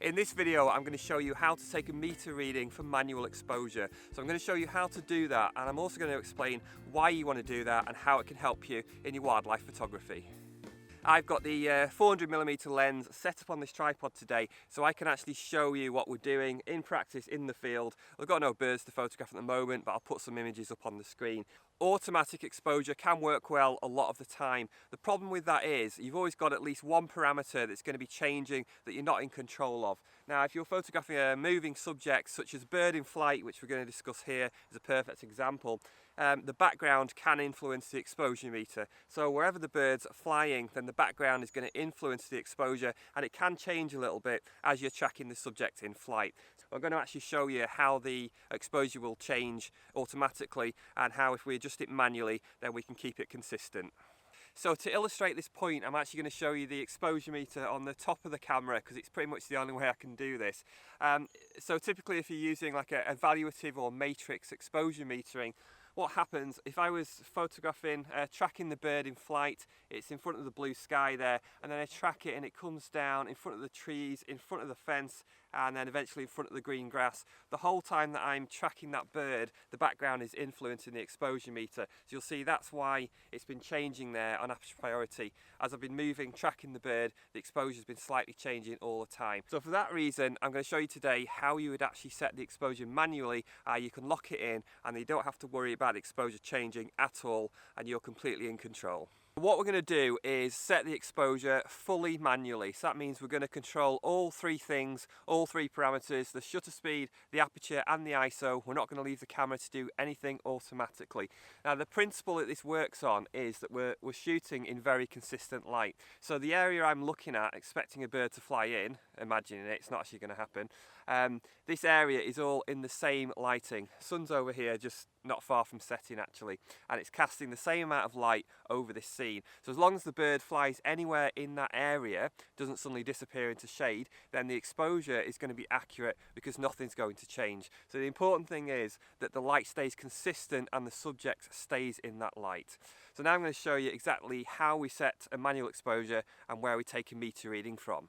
In this video, I'm going to show you how to take a meter reading for manual exposure. So I'm going to show you how to do that, and I'm also going to explain why you want to do that and how it can help you in your wildlife photography. I've got the 400mm lens set up on this tripod today so I can actually show you what we're doing in practice in the field. I've got no birds to photograph at the moment, but I'll put some images up on the screen. Automatic exposure can work well a lot of the time. The problem with that is you've always got at least one parameter that's going to be changing that you're not in control of. Now, if you're photographing a moving subject such as a bird in flight, which we're going to discuss here as a perfect example, the background can influence the exposure meter. So wherever the bird's flying, then the background is going to influence the exposure, and it can change a little bit as you're tracking the subject in flight. I'm going to actually show you how the exposure will change automatically and how if we adjust it manually then we can keep it consistent. So to illustrate this point, I'm actually going to show you the exposure meter on the top of the camera because it's pretty much the only way I can do this. So typically if you're using like a evaluative or matrix exposure metering, what happens if I was photographing, tracking the bird in flight, it's in front of the blue sky there, and then I track it and it comes down in front of the trees, in front of the fence, and then eventually in front of the green grass. The whole time that I'm tracking that bird, the background is influencing the exposure meter. So you'll see that's why it's been changing there on aperture priority. As I've been moving, tracking the bird, the exposure's been slightly changing all the time. So for that reason, I'm going to show you today how you would actually set the exposure manually. You can lock it in and you don't have to worry about the exposure changing at all, and you're completely in control. What we're going to do is set the exposure fully manually. So that means we're going to control all three things, all three parameters, the shutter speed, the aperture and the ISO. We're not going to leave the camera to do anything automatically. Now the principle that this works on is that we're shooting in very consistent light. So the area I'm looking at, expecting a bird to fly in, imagining it, it's not actually going to happen. This area is all in the same lighting. Sun's over here, just not far from setting actually, and it's casting the same amount of light over this scene. So as long as the bird flies anywhere in that area, doesn't suddenly disappear into shade, then the exposure is going to be accurate because nothing's going to change. So the important thing is that the light stays consistent and the subject stays in that light. So now I'm going to show you exactly how we set a manual exposure and where we take a meter reading from.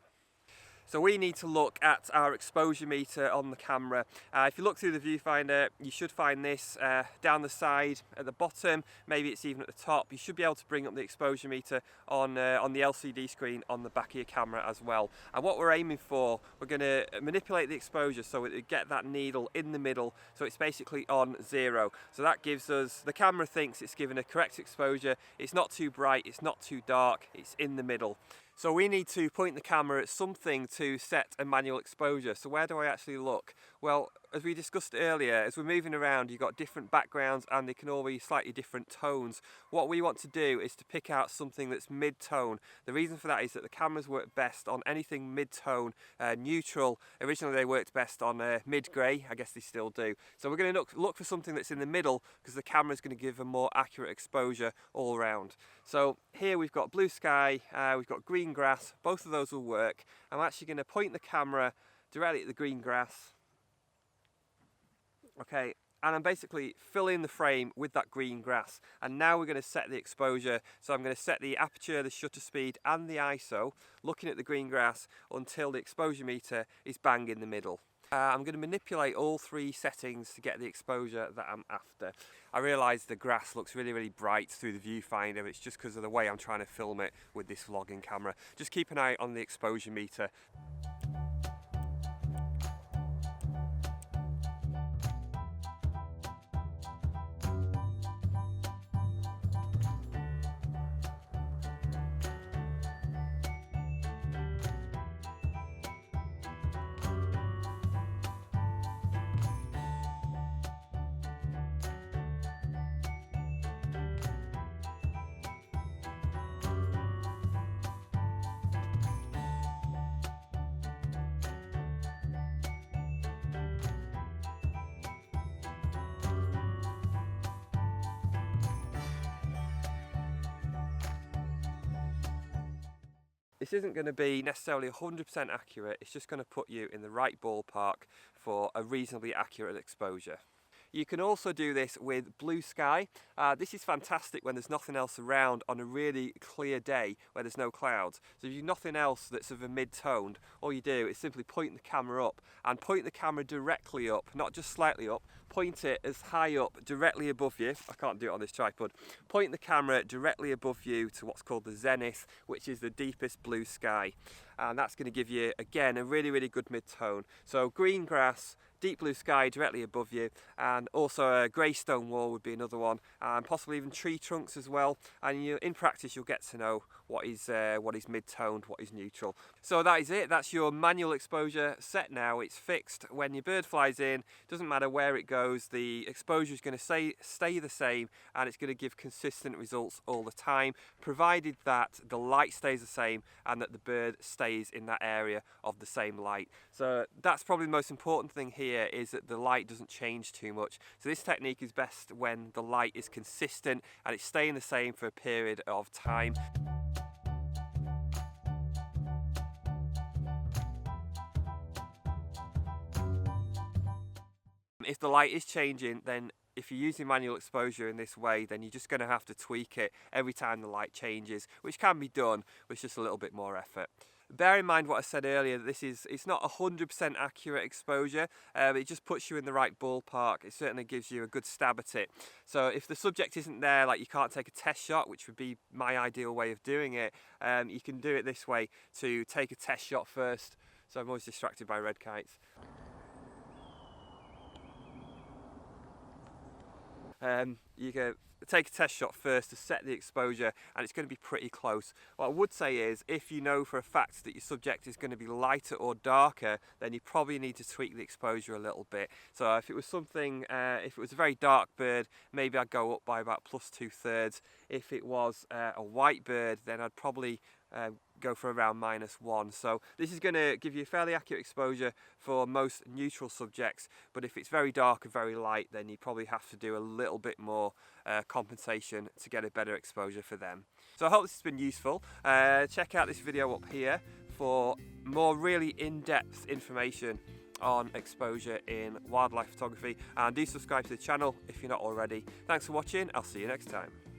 So we need to look at our exposure meter on the camera. If you look through the viewfinder, you should find this down the side at the bottom, maybe it's even at the top. You should be able to bring up the exposure meter on the LCD screen on the back of your camera as well. And what we're aiming for, we're going to manipulate the exposure so we get that needle in the middle, so it's basically on 0. So that gives us, the camera thinks it's given a correct exposure. It's not too bright, it's not too dark, it's in the middle. So we need to point the camera at something to set a manual exposure. So where do I actually look? Well, as we discussed earlier, as we're moving around, you've got different backgrounds and they can all be slightly different tones. What we want to do is to pick out something that's mid-tone. The reason for that is that the cameras work best on anything mid-tone, neutral. Originally they worked best on mid-grey, I guess they still do. So we're going to look for something that's in the middle because the camera's going to give a more accurate exposure all around. So here we've got blue sky, we've got green grass, both of those will work. I'm actually going to point the camera directly at the green grass. Okay, and I'm basically filling the frame with that green grass, and now we're going to set the exposure. So I'm going to set the aperture, the shutter speed and the ISO, looking at the green grass until the exposure meter is bang in the middle. I'm going to manipulate all three settings to get the exposure that I'm after. I realise the grass looks really bright through the viewfinder. It's just because of the way I'm trying to film it with this vlogging camera. Just keep an eye on the exposure meter. This isn't going to be necessarily 100% accurate, it's just going to put you in the right ballpark for a reasonably accurate exposure. You can also do this with blue sky. This is fantastic when there's nothing else around on a really clear day where there's no clouds. So if you've nothing else that's of a mid-toned, all you do is simply point the camera up, and point the camera directly up, not just slightly up. Point it as high up, directly above you. I can't do it on this tripod. Point the camera directly above you to what's called the zenith, which is the deepest blue sky. And that's going to give you, again, a really, really good mid-tone. So green grass, deep blue sky directly above you, and also a grey stone wall would be another one, and possibly even tree trunks as well. And in practice you'll get to know what is mid-toned, what is neutral. So that is it. That's your manual exposure set now. It's fixed. When your bird flies in, doesn't matter where it goes, the exposure is going to stay the same, and it's going to give consistent results all the time, provided that the light stays the same and that the bird stays in that area of the same light. So that's probably the most important thing here, is that the light doesn't change too much. So this technique is best when the light is consistent and it's staying the same for a period of time. If the light is changing, then if you're using manual exposure in this way, then you're just going to have to tweak it every time the light changes, which can be done with just a little bit more effort. Bear in mind what I said earlier, it's not 100% accurate exposure, it just puts you in the right ballpark. It certainly gives you a good stab at it. So if the subject isn't there, like you can't take a test shot, which would be my ideal way of doing it, you can do it this way, to take a test shot first. So I'm always distracted by red kites. You can take a test shot first to set the exposure, and it's going to be pretty close. What I would say is, if you know for a fact that your subject is going to be lighter or darker, then you probably need to tweak the exposure a little bit. So if it was something, if it was a very dark bird, maybe I'd go up by about +2/3. If it was a white bird, then I'd probably go for around -1. So this is going to give you a fairly accurate exposure for most neutral subjects, but if it's very dark and very light, then you probably have to do a little bit more compensation to get a better exposure for them. So I hope this has been useful. Check out this video up here for more really in-depth information on exposure in wildlife photography, and do subscribe to the channel if you're not already. Thanks for watching. I'll see you next time.